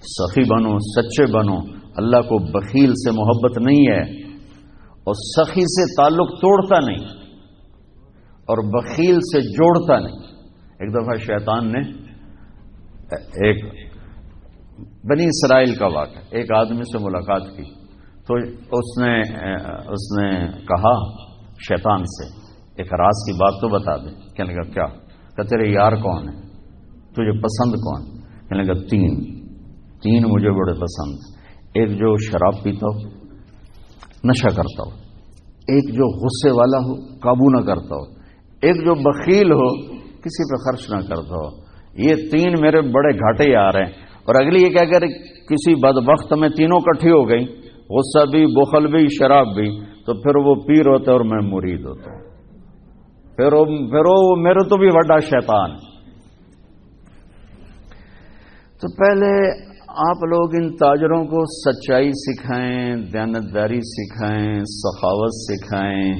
سخی بنو، سچے بنو. اللہ کو بخیل سے محبت نہیں ہے اور سخی سے تعلق توڑتا نہیں اور بخیل سے جوڑتا نہیں. ایک دفعہ شیطان نے ایک بنی اسرائیل کا واقعہ، ایک آدمی سے ملاقات کی تو اس نے کہا شیطان سے ایک راز کی بات تو بتا دے. کہنے لگا کیا؟ کہ تیرے یار کون ہے، تجھے پسند کون؟ کہنے لگا تین مجھے بڑے پسند. ایک جو شراب پیتا ہو، نشہ کرتا ہو، ایک جو غصے والا ہو، قابو نہ کرتا ہو، ایک جو بخیل ہو، کسی پہ خرچ نہ کرتا ہو. یہ تین میرے بڑے گھاٹے آ رہے ہیں. اور اگلی یہ کہ اگر کسی بدبخت میں تینوں کٹھی ہو گئی، غصہ بھی، بخل بھی، شراب بھی، تو پھر وہ پیر ہوتا ہے اور میں مرید ہوتا ہوں. پھر وہ میرے تو بھی بڑا شیطان. تو پہلے آپ لوگ ان تاجروں کو سچائی سکھائیں، دیانتداری سکھائیں، سخاوت سکھائیں،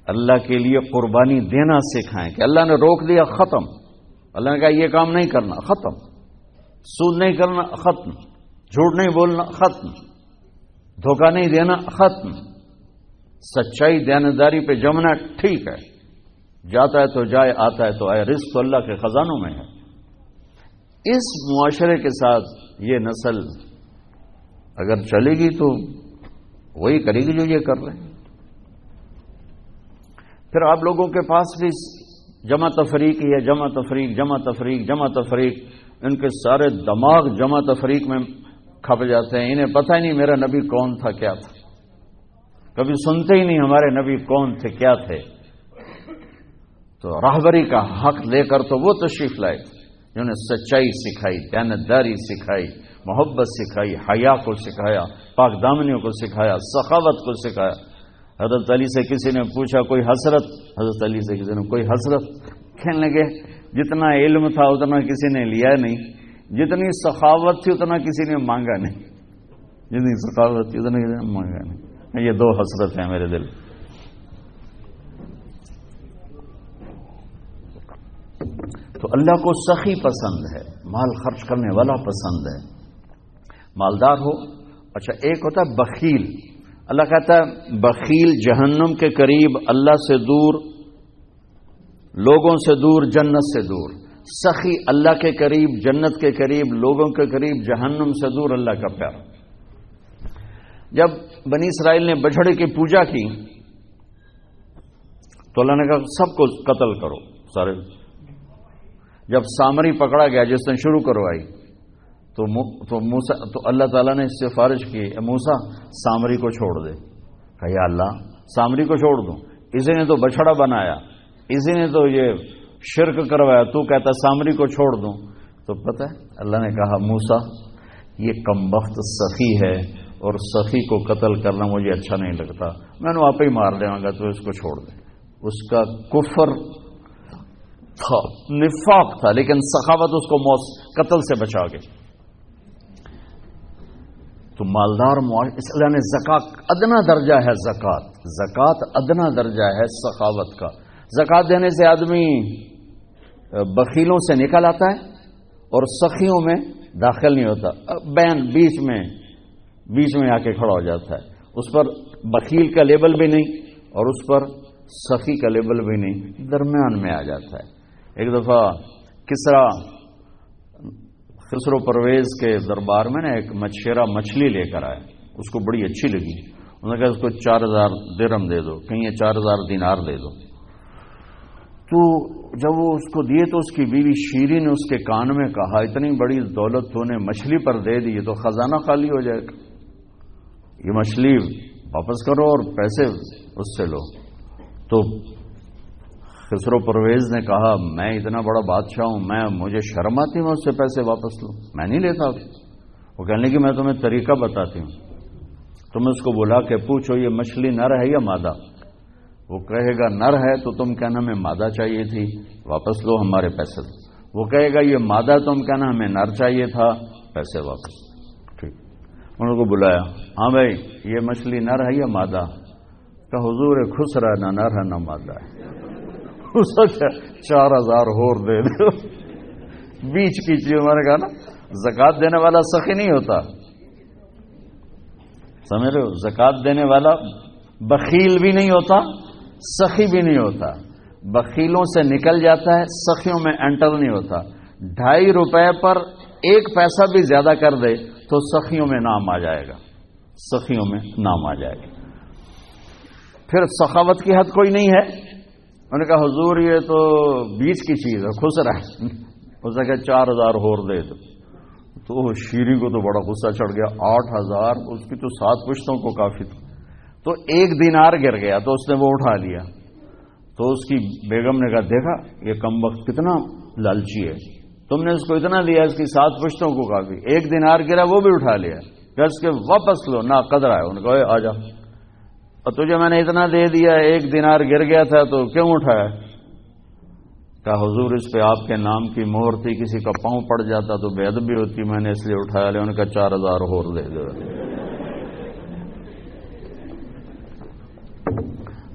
اللہ کے لیے قربانی دینا سکھائیں. کہ اللہ نے روک دیا، ختم. اللہ نے کہا یہ کام نہیں کرنا، ختم. سود نہیں کرنا، ختم. جھوٹ نہیں بولنا، ختم. دھوکہ نہیں دینا، ختم. سچائی دیانتداری پہ جمنا ٹھیک ہے، جاتا ہے تو جائے، آتا ہے تو آئے. رزق تو اللہ کے خزانوں میں ہے. اس معاشرے کے ساتھ یہ نسل اگر چلے گی تو وہی کرے گی جو یہ کر رہے ہیں. پھر آپ لوگوں کے پاس بھی جمع تفریق ہی ہے، جمع تفریق، جمع تفریق، جمع تفریق. ان کے سارے دماغ جمع تفریق میں کھپ جاتے ہیں. انہیں پتہ ہی نہیں میرا نبی کون تھا، کیا تھا. کبھی سنتے ہی نہیں ہمارے نبی کون تھے، کیا تھے. تو راہبری کا حق لے کر تو وہ تشریف لائے جنہوں نے سچائی سکھائی، دیانتداری سکھائی، محبت سکھائی، حیا کو سکھایا، پاک دامنیوں کو سکھایا، سخاوت کو سکھایا. حضرت علی سے کسی نے پوچھا کوئی حسرت، حضرت علی سے کسی نے کوئی حسرت. کہنے لگے جتنا علم تھا اتنا کسی نے لیا نہیں، جتنی سخاوت تھی اتنا کسی نے مانگا نہیں، جتنی سخاوت تھی اتنا کسی نے مانگا نہیں. یہ دو حسرت ہیں میرے دل. تو اللہ کو سخی پسند ہے، مال خرچ کرنے والا پسند ہے، مالدار ہو. اچھا ایک ہوتا ہے بخیل. اللہ کہتا ہے بخیل جہنم کے قریب، اللہ سے دور، لوگوں سے دور، جنت سے دور. سخی اللہ کے قریب، جنت کے قریب، لوگوں کے قریب، جہنم سے دور، اللہ کا پیارا. جب بنی اسرائیل نے بچھڑے کی پوجا کی تو اللہ نے کہا سب کو قتل کرو سارے. جب سامری پکڑا گیا جس نے شروع کروائی تو اللہ تعالیٰ نے اس سے سفارش کی، موسیٰ سامری کو چھوڑ دے. کہا یا اللہ سامری کو چھوڑ دوں؟ اسی نے تو بچھڑا بنایا، اسی نے تو یہ شرک کروایا، تو کہتا سامری کو چھوڑ دوں؟ تو پتہ ہے اللہ نے کہا موسیٰ یہ کمبخت سخی ہے اور سخی کو قتل کرنا مجھے اچھا نہیں لگتا، میں نے آپ ہی مار دوں گا، تو اس کو چھوڑ دے. اس کا کفر تھا، نفاق تھا، لیکن سخاوت اس کو قتل سے بچا گئی. تو مالدار اس اللہ نے زکات ادنا درجہ ہے، زکات ادنا درجہ ہے سخاوت کا. زکات دینے سے آدمی بخیلوں سے نکل آتا ہے اور سخیوں میں داخل نہیں ہوتا، بین بیچ میں آ کے کھڑا ہو جاتا ہے. اس پر بخیل کا لیبل بھی نہیں اور اس پر سخی کا لیبل بھی نہیں، درمیان میں آ جاتا ہے. ایک دفعہ خسرو پرویز کے دربار میں نے ایک مچھیرا مچھلی لے کر آئے، اس کو بڑی اچھی لگی. انہوں نے کہا اس کو 4000 درہم دے دو، کہیں یہ 4000 دینار دے دو. تو جب وہ اس کو دیے تو اس کی بیوی شیری نے اس کے کان میں کہا اتنی بڑی دولت تو نے مچھلی پر دے دی، تو خزانہ خالی ہو جائے گا، یہ مچھلی واپس کرو اور پیسے اس سے لو. تو خسرو پرویز نے کہا میں اتنا بڑا بادشاہ ہوں، مجھے شرم آتی میں اس سے پیسے واپس لوں، میں نہیں لیتا. وہ کہنے لگی میں تمہیں طریقہ بتاتی ہوں، تم اس کو بلا کے پوچھو یہ مچھلی نر ہے یا مادہ. وہ کہے گا نر ہے تو تم کہنا ہمیں مادہ چاہیے تھی، واپس لو ہمارے پیسے. وہ کہے گا یہ مادہ، تم کہنا ہمیں نر چاہیے تھا، پیسے واپس. ٹھیک، انہوں کو بلایا، ہاں بھائی یہ مچھلی نر ہے یا مادہ؟ کہ حضور خسرا نہ نر ہے نہ مادہ ہے. 4000 اور دے دو. بیچ کی چیز، ہمارے کہا نا زکات دینے والا سخی نہیں ہوتا، سمجھ رہے ہو؟ زکات دینے والا بخیل بھی نہیں ہوتا، سخی بھی نہیں ہوتا، بخیلوں سے نکل جاتا ہے، سخیوں میں انٹر نہیں ہوتا۔ 2.5 روپے پر 1 پیسہ بھی زیادہ کر دے تو سخیوں میں نام آ جائے گا، سخیوں میں نام آ جائے گا۔ پھر سخاوت کی حد کوئی نہیں ہے۔ انہوں نے کہا حضور یہ تو بیچ کی چیز ہے، خسرا ہے۔ اس نے کہا 4000 اور دے دو۔ تو شیریں کو تو بڑا غصہ چڑھ گیا، 8000 اس کی تو 7 پشتوں کو کافی تھا۔ تو 1 دینار گر گیا تو اس نے وہ اٹھا لیا۔ تو اس کی بیگم نے کہا دیکھا یہ کمبخت کتنا لالچی ہے، تم نے اس کو اتنا دیا، اس کی 7 پشتوں کو کافی، 1 دینار گرا وہ بھی اٹھا لیا، کہ اس کے واپس لو نہ قدر ہے۔ ان کو آ جا، اور تجھے میں نے اتنا دے دیا، 1 دینار گر گیا تھا تو کیوں اٹھایا؟ کہا حضور اس پہ آپ کے نام کی مہر تھی، کسی کا پاؤں پڑ جاتا تو بے ادبی ہوتی، میں نے اس لیے اٹھایا لیا۔ ان کا 4000 اور دے دو۔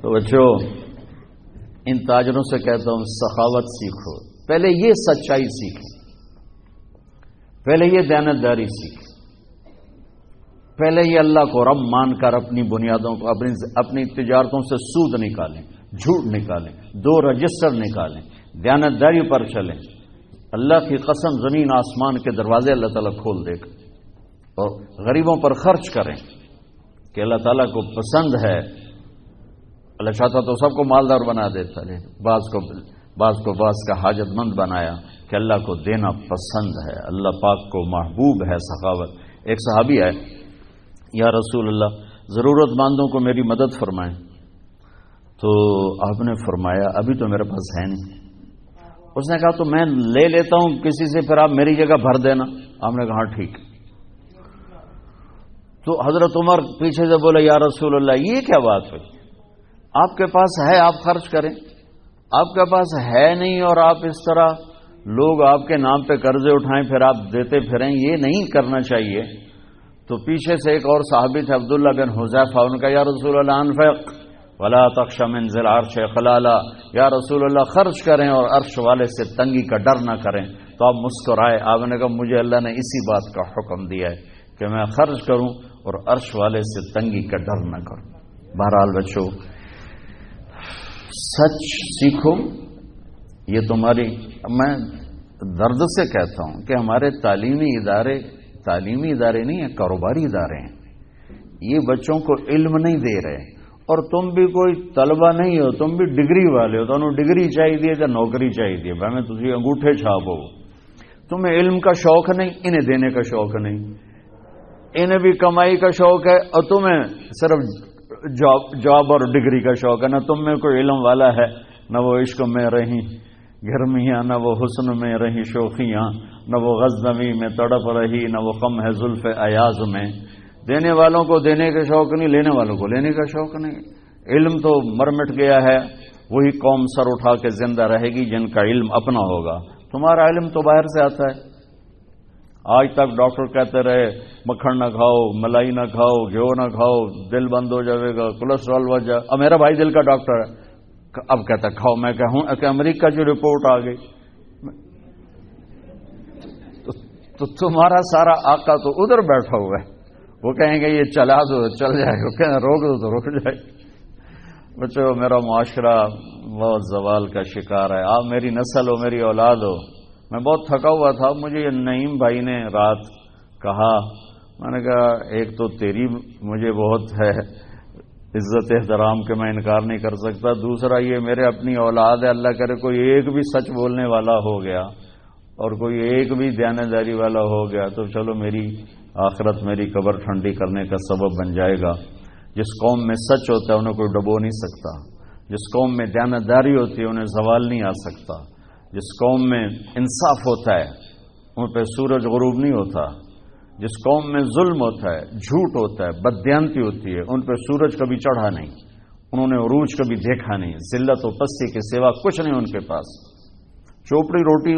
تو بچوں ان تاجروں سے کہتا ہوں سخاوت سیکھو، پہلے یہ سچائی سیکھیں، پہلے یہ دیانتداری سیکھیں، پہلے یہ اللہ کو رب مان کر اپنی بنیادوں کو، اپنی تجارتوں سے سود نکالیں، جھوٹ نکالیں، 2 رجسٹر نکالیں، دیانتداری پر چلیں۔ اللہ کی قسم زمین آسمان کے دروازے اللہ تعالیٰ کھول دے گا، اور غریبوں پر خرچ کریں کہ اللہ تعالیٰ کو پسند ہے۔ اللہ چاہتا تو سب کو مالدار بنا دیتا، بعض کو کا حاجت مند بنایا کہ اللہ کو دینا پسند ہے، اللہ پاک کو محبوب ہے سخاوت۔ ایک صحابی ہے، یا رسول اللہ ضرورت مندوں کو میری مدد فرمائیں۔ تو آپ نے فرمایا ابھی تو میرے پاس ہے نہیں۔ اس نے کہا تو میں لے لیتا ہوں کسی سے، پھر آپ میری جگہ بھر دینا۔ آپ نے کہا ٹھیک۔ تو حضرت عمر پیچھے سے بولے یا رسول اللہ یہ کیا بات ہوئی، آپ کے پاس ہے آپ خرچ کریں، آپ کے پاس ہے نہیں اور آپ اس طرح لوگ آپ کے نام پہ قرضے اٹھائیں پھر آپ دیتے پھریں، یہ نہیں کرنا چاہیے۔ تو پیچھے سے ایک اور صحابی تھے عبداللہ بن حذیفہ، ان کا یا رسول اللہ انفق ولا تخش من ذی العرش خلالا، یا رسول اللہ خرچ کریں اور عرش والے سے تنگی کا ڈر نہ کریں۔ تو آپ مسکرائے، آپ نے کہا مجھے اللہ نے اسی بات کا حکم دیا ہے کہ میں خرچ کروں اور عرش والے سے تنگی کا ڈر نہ کروں۔ بہرحال بچوں سچ سیکھو، یہ تمہاری، میں درد سے کہتا ہوں کہ ہمارے تعلیمی ادارے نہیں ہیں، کاروباری ادارے ہیں۔ یہ بچوں کو علم نہیں دے رہے، اور تم بھی کوئی طلبہ نہیں ہو، تم بھی ڈگری والے ہو، تو انہوں ڈگری چاہیے یا نوکری چاہیے، میں تجھے انگوٹھے چھاپ ہو۔ تمہیں علم کا شوق نہیں، انہیں دینے کا شوق نہیں، انہیں بھی کمائی کا شوق ہے اور تمہیں صرف جاب اور ڈگری کا شوق ہے۔ نہ تم میں کوئی علم والا ہے، نہ وہ عشق میں رہی گرمیاں، نہ وہ حسن میں رہی شوخیاں، نہ وہ غزنوی میں تڑپ رہی، نہ وہ غم ہے زلف ایاز میں۔ دینے والوں کو دینے کا شوق نہیں، لینے والوں کو لینے کا شوق نہیں۔ علم تو مر مٹ گیا ہے، وہی قوم سر اٹھا کے زندہ رہے گی جن کا علم اپنا ہوگا۔ تمہارا علم تو باہر سے آتا ہے۔ آج تک ڈاکٹر کہتے رہے مکھن نہ کھاؤ، ملائی نہ کھاؤ، گھیو نہ کھاؤ، دل بند ہو جائے گا، کولیسٹرول بڑھ جائے۔ اب میرا بھائی دل کا ڈاکٹر ہے، اب کہتا کھاؤ۔ میں کہوں کہ امریکہ کی رپورٹ آ گئی، تو تمہارا سارا آقا تو ادھر بیٹھا ہوا ہے، وہ کہیں گے یہ چلا دو چل جائے گا، کہیں روک دو تو رک جائے۔ بچوں میرا معاشرہ بہت زوال کا شکار ہے، آپ میری نسل ہو، میری اولاد ہو۔ میں بہت تھکا ہوا تھا، مجھے یہ نعیم بھائی نے رات کہا، میں نے کہا ایک تو تیری مجھے بہت ہے عزت احترام کہ میں انکار نہیں کر سکتا، دوسرا یہ میرے اپنی اولاد ہے، اللہ کرے کوئی ایک بھی سچ بولنے والا ہو گیا اور کوئی ایک بھی دیانتداری والا ہو گیا تو چلو میری آخرت، میری قبر ٹھنڈی کرنے کا سبب بن جائے گا۔ جس قوم میں سچ ہوتا ہے انہیں کوئی ڈبو نہیں سکتا، جس قوم میں دیانتداری ہوتی ہے انہیں زوال نہیں آ سکتا، جس قوم میں انصاف ہوتا ہے ان پہ سورج غروب نہیں ہوتا، جس قوم میں ظلم ہوتا ہے، جھوٹ ہوتا ہے، بددیانتی ہوتی ہے، ان پہ سورج کبھی چڑھا نہیں، انہوں نے عروج کبھی دیکھا نہیں، ذلت و پستی کے سوا کچھ نہیں ان کے پاس۔ چوپڑی روٹی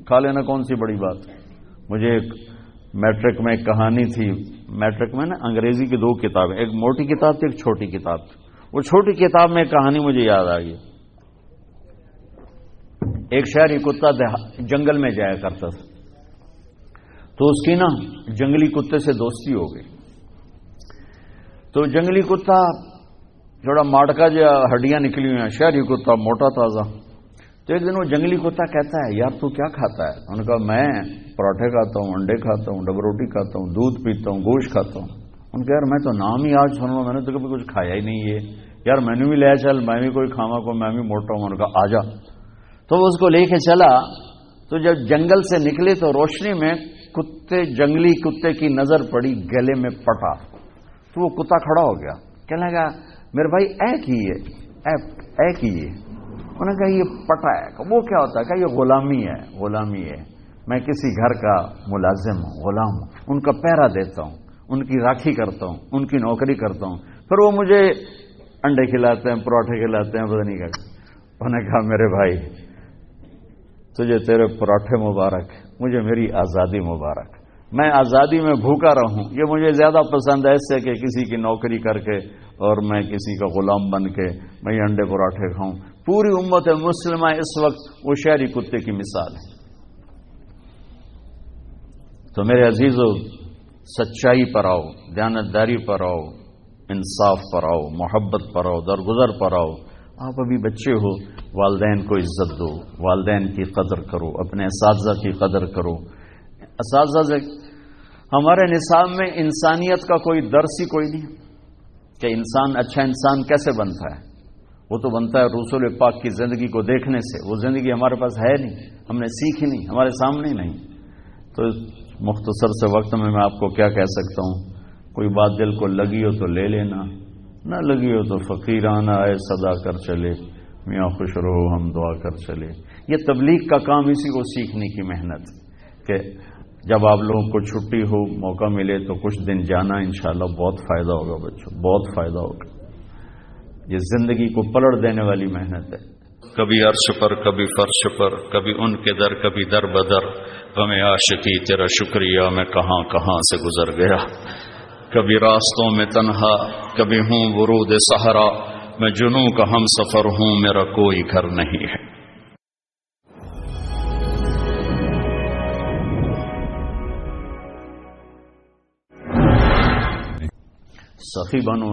کھا لینا کون سی بڑی بات۔ مجھے ایک میٹرک میں ایک کہانی تھی، میٹرک میں نا انگریزی کی 2 کتابیں، ایک موٹی کتاب تھی ایک چھوٹی کتاب تھی، وہ چھوٹی کتاب میں ایک کہانی مجھے یاد آ گئی۔ ایک شہری کتا جنگل میں جایا کرتا تھا، تو اس کی نا جنگلی کتے سے دوستی ہو گئی. تو جنگلی کتا تھوڑا ماٹکا جو ہڈیاں نکلی ہوئی ہیں، شہری کتا موٹا تازہ. تو ایک دن وہ جنگلی کتا کہتا ہے یار تو کیا کھاتا ہے؟ انہوں نے کہا میں پراٹھے کھاتا ہوں، انڈے کھاتا ہوں، ڈبل روٹی کھاتا ہوں، دودھ پیتا ہوں، گوشت کھاتا ہوں. ان کہ یار میں تو نام ہی آج سن رہا ہوں، میں نے تو کبھی کچھ کھایا ہی نہیں ہے یار، میں نے بھی لے چل، میں بھی کوئی کھاوا کو، میں بھی موٹا ہوں. انہوں نے کہا آ جا. تو وہ اس کو لے کے چلا. تو جب جنگل سے نکلے تو روشنی میں جنگلی کتے کی نظر پڑی گلے میں پٹا. تو وہ کتا کھڑا ہو گیا، کہنے لگا میرے بھائی اے کیے. انہوں نے کہا یہ پٹا ہے. وہ کیا ہوتا ہے؟ کہ یہ غلامی ہے. میں کسی گھر کا ملازم ہوں، غلام ہوں، ان کا پہرا دیتا ہوں، ان کی راکھی کرتا ہوں، ان کی نوکری کرتا ہوں، پھر وہ مجھے انڈے کھلاتے ہیں، پراٹھے کھلاتے ہیں، پتہ نہیں کیا. انہوں نے کہا میرے بھائی تجھے تیرے پراٹھے مبارک، مجھے میری آزادی مبارک. میں آزادی میں بھوکا رہوں یہ مجھے زیادہ پسند ہے اس سے کہ کسی کی نوکری کر کے اور میں کسی کا غلام بن کے میں یہ انڈے پراٹھے کھاؤں. پوری امت مسلمہ اس وقت وہ شہری کتے کی مثال ہے. تو میرے عزیزو، سچائی پر آؤ، دیانتداری پر آؤ، انصاف پر آؤ، محبت پر آؤ، درگزر پر آؤ. آپ ابھی بچے ہو، والدین کو عزت دو، والدین کی قدر کرو، اپنے اساتذہ کی قدر کرو. اساتذہ سے ہمارے نصاب میں انسانیت کا کوئی درس ہی کوئی نہیں کہ انسان اچھا انسان کیسے بنتا ہے. وہ تو بنتا ہے رسول پاک کی زندگی کو دیکھنے سے. وہ زندگی ہمارے پاس ہے نہیں، ہم نے سیکھی نہیں، ہمارے سامنے نہیں. تو مختصر سے وقت میں آپ کو کیا کہہ سکتا ہوں؟ کوئی بات دل کو لگی ہو تو لے لینا، نہ لگی ہو تو فقیرانہ آئے صدا کر چلے، میاں خوش رہو ہم دعا کر چلے. یہ تبلیغ کا کام اسی کو سیکھنے کی محنت کہ جب آپ لوگوں کو چھٹی ہو، موقع ملے تو کچھ دن جانا، انشاءاللہ بہت فائدہ ہوگا بچوں، بہت فائدہ ہوگا. یہ زندگی کو پلٹ دینے والی محنت ہے. کبھی عرش پر، کبھی فرش پر، کبھی ان کے در، کبھی در بدر. غم عاشقی تیرا شکریہ میں کہاں کہاں سے گزر گیا. کبھی راستوں میں تنہا، کبھی ہوں ورود صحرا. میں جنوں کا ہم سفر ہوں، میرا کوئی گھر نہیں ہے. سخی بنو.